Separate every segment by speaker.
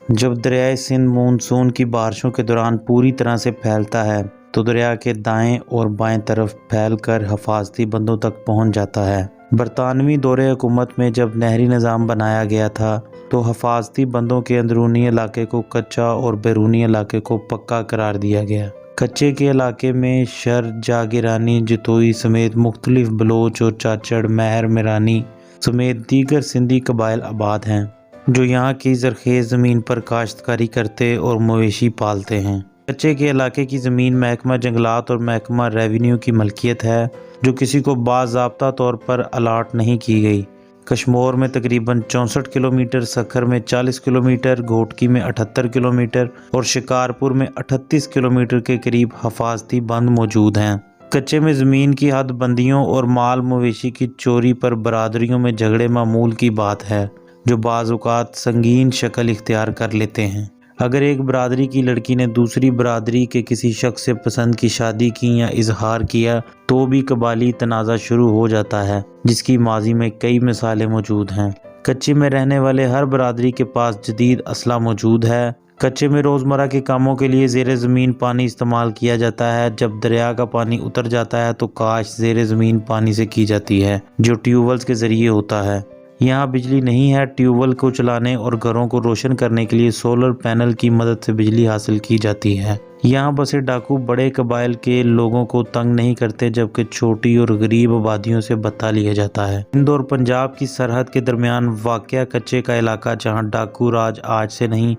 Speaker 1: جب دریائے سندھ مونسون کی بارشوں کے دوران پوری طرح سے پھیلتا ہے تو دریا کے دائیں اور بائیں طرف پھیل کر حفاظتی بندوں تک پہنچ جاتا ہے۔ برطانوی دور حکومت میں جب نہری نظام بنایا گیا تھا تو حفاظتی بندوں کے اندرونی علاقے کو کچا اور بیرونی علاقے کو پکا قرار دیا گیا۔ کچے کے علاقے میں شر، جاگیرانی، جتوئی سمیت مختلف بلوچ اور چاچڑ، مہر، میرانی سمیت دیگر سندھی قبائل آباد ہیں جو یہاں کی زرخیز زمین پر کاشتکاری کرتے اور مویشی پالتے ہیں۔ کچے کے علاقے کی زمین محکمہ جنگلات اور محکمہ ریونیو کی ملکیت ہے جو کسی کو باضابطہ طور پر الاٹ نہیں کی گئی۔ کشمور میں تقریباً 64 کلومیٹر، سکھر میں 40 کلومیٹر، گھوٹکی میں 78 کلومیٹر اور شکارپور میں 38 کلومیٹر کے قریب حفاظتی بند موجود ہیں۔ کچے میں زمین کی حد بندیوں اور مال مویشی کی چوری پر برادریوں میں جھگڑے معمول کی بات ہے جو بعض اوقات سنگین شکل اختیار کر لیتے ہیں۔ اگر ایک برادری کی لڑکی نے دوسری برادری کے کسی شخص سے پسند کی شادی کی یا اظہار کیا تو بھی قبائلی تنازع شروع ہو جاتا ہے، جس کی ماضی میں کئی مثالیں موجود ہیں۔ کچے میں رہنے والے ہر برادری کے پاس جدید اسلحہ موجود ہے۔ کچے میں روزمرہ کے کاموں کے لیے زیر زمین پانی استعمال کیا جاتا ہے۔ جب دریا کا پانی اتر جاتا ہے تو کاشت زیر زمین پانی سے کی جاتی ہے جو ٹیوب ویلز کے ذریعے ہوتا ہے۔ یہاں بجلی نہیں ہے۔ ٹیوب ویل کو چلانے اور گھروں کو روشن کرنے کے لیے سولر پینل کی مدد سے بجلی حاصل کی جاتی ہے۔ یہاں بسے ڈاکو بڑے قبائل کے لوگوں کو تنگ نہیں کرتے جبکہ چھوٹی اور غریب آبادیوں سے بھتہ لیا جاتا ہے۔ سندھ اور پنجاب کی سرحد کے درمیان واقع کچے کا علاقہ جہاں ڈاکو راج آج سے نہیں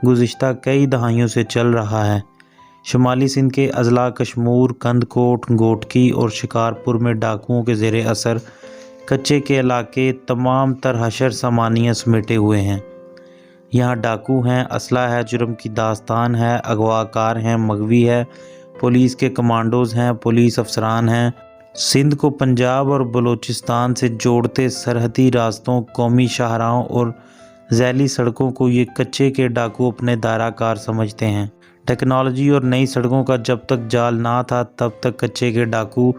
Speaker 1: گزشتہ کئی دہائیوں سے چل رہا ہے۔ شمالی سندھ کے اضلاع کشمور، کند کوٹ، گھوٹکی اور شکارپور میں ڈاکوؤں کے زیر اثر کچے کے علاقے تمام تر حشر سامانیاں سمیٹے ہوئے ہیں۔ یہاں ڈاکو ہیں، اسلحہ ہے، جرم کی داستان ہے، اغوا کار ہیں، مغوی ہے، پولیس کے کمانڈوز ہیں، پولیس افسران ہیں۔ سندھ کو پنجاب اور بلوچستان سے جوڑتے سرحدی راستوں، قومی شاہراہوں اور ذیلی سڑکوں کو یہ کچے کے ڈاکو اپنے دائرہ کار سمجھتے ہیں۔ ٹیکنالوجی اور نئی سڑکوں کا جب تک جال نہ تھا تب تک کچے کے ڈاکو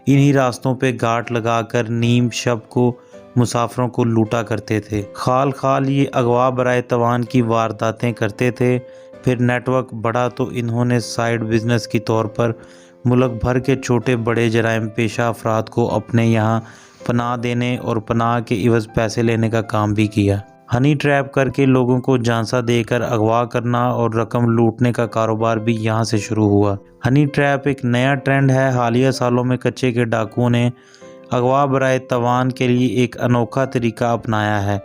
Speaker 1: انہی راستوں پہ گھاٹ لگا کر نیم شب کو مسافروں کو لوٹا کرتے تھے۔ خال خال یہ اغوا برائے تاوان کی وارداتیں کرتے تھے۔ پھر نیٹ ورک بڑھا تو انہوں نے سائیڈ بزنس کی طور پر ملک بھر کے چھوٹے بڑے جرائم پیشہ افراد کو اپنے یہاں پناہ دینے اور پناہ کے عوض پیسے لینے کا کام بھی کیا۔ ہنی ٹریپ کر کے لوگوں کو جھانسا دے کر اغوا کرنا اور رقم لوٹنے کا کاروبار بھی یہاں سے شروع ہوا۔ ہنی ٹریپ ایک نیا ٹرینڈ ہے۔ حالیہ سالوں میں کچے کے ڈاکوؤں نے اغوا برائے تاوان کے لیے ایک انوکھا طریقہ اپنایا ہے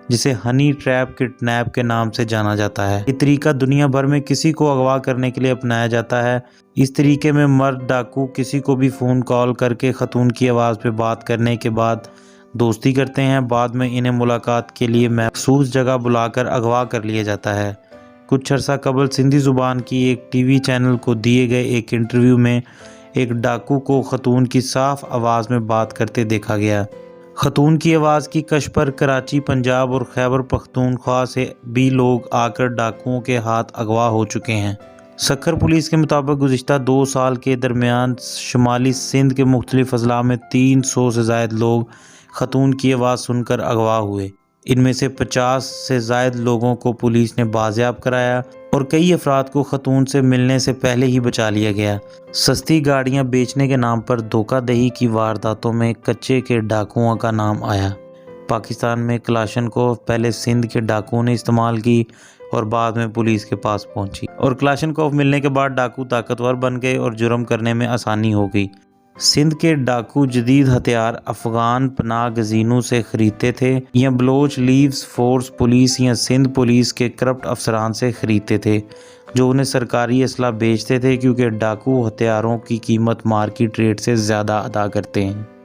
Speaker 1: جسے ہنی ٹریپ کڈنیپ کے نام سے جانا جاتا ہے۔ یہ طریقہ دنیا بھر میں کسی کو اغوا کرنے کے لیے اپنایا جاتا ہے۔ اس طریقے میں مرد ڈاکو کسی کو بھی فون کال کر کے خاتون کی آواز پہ بات کرنے کے بعد دوستی کرتے ہیں۔ بعد میں انہیں ملاقات کے لیے مخصوص جگہ بلا کر اغوا کر لیا جاتا ہے۔ کچھ عرصہ قبل سندھی زبان کی ایک ٹی وی چینل کو دیے گئے ایک انٹرویو میں ایک ڈاکو کو خاتون کی صاف آواز میں بات کرتے دیکھا گیا۔ خاتون کی آواز کی کش پر کراچی، پنجاب اور خیبر پختونخوا سے بھی لوگ آ کر ڈاکوؤں کے ہاتھ اغوا ہو چکے ہیں۔ سکھر پولیس کے مطابق گزشتہ 2 سال کے درمیان شمالی سندھ کے مختلف اضلاع میں 300 سے زائد لوگ خاتون کی آواز سن کر اغوا ہوئے۔ ان میں سے 50 سے زائد لوگوں کو پولیس نے بازیاب کرایا اور کئی افراد کو خاتون سے ملنے سے پہلے ہی بچا لیا گیا۔ سستی گاڑیاں بیچنے کے نام پر دھوکہ دہی کی وارداتوں میں کچے کے ڈاکوؤں کا نام آیا۔ پاکستان میں کلاشنکوف پہلے سندھ کے ڈاکوؤں نے استعمال کی اور بعد میں پولیس کے پاس پہنچی، اور کلاشنکوف ملنے کے بعد ڈاکو طاقتور بن گئے اور جرم کرنے میں آسانی ہو گئی۔ سندھ کے ڈاکو جدید ہتھیار افغان پناہ گزینوں سے خریدتے تھے یا بلوچ لیوز فورس پولیس یا سندھ پولیس کے کرپٹ افسران سے خریدتے تھے جو انہیں سرکاری اسلحہ بیچتے تھے، کیونکہ ڈاکو ہتھیاروں کی قیمت مارکیٹ ریٹ سے زیادہ ادا کرتے ہیں۔